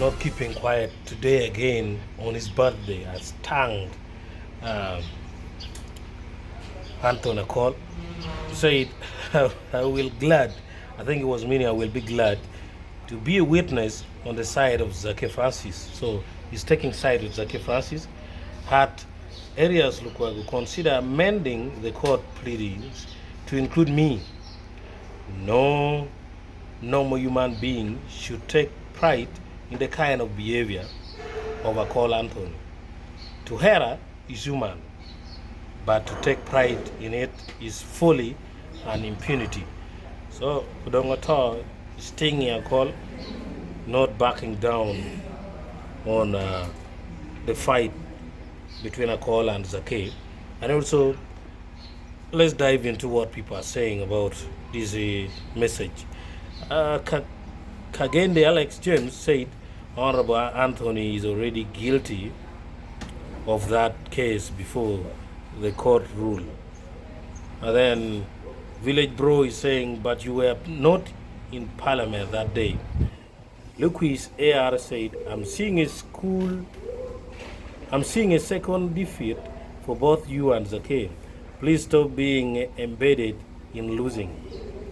not keeping quiet today again on his birthday has thanked Anton Akol. Said, I will glad, I think it was meaning I will be glad to be a witness on the side of Zaake Francis. So he's taking side with Zaake Francis. Had areas Lukwago consider amending the court pleadings to include me. No normal human being should take pride in the kind of behavior of Akol Anthony. To her is human, but to take pride in it is folly and impunity. So Odonga is stinging Akol, not backing down on the fight between Akol and Zaake. And also, let's dive into what people are saying about this message. Kagende Alex James said Honorable Anthony is already guilty of that case before the court ruled. And then Village Bro is saying, but you were not in parliament that day. Luquis AR said, I'm seeing a second defeat for both you and Zaake. Please stop being embedded in losing.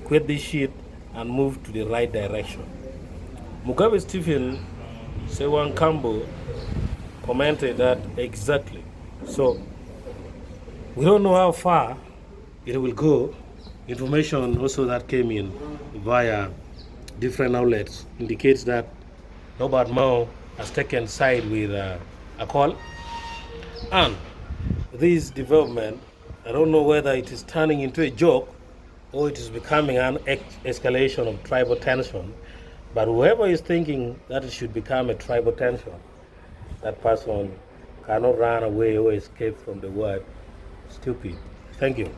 Quit this shit and move to the right direction. Mugabe Stephen Sewan Kambo commented that exactly. So we don't know how far it will go. Information also that came in via different outlets indicates that Robert Mao has taken side with Akol. And this development, I don't know whether it is turning into a joke or it is becoming an escalation of tribal tension. But whoever is thinking that it should become a tribal tension, that person cannot run away or escape from the word stupid. Thank you.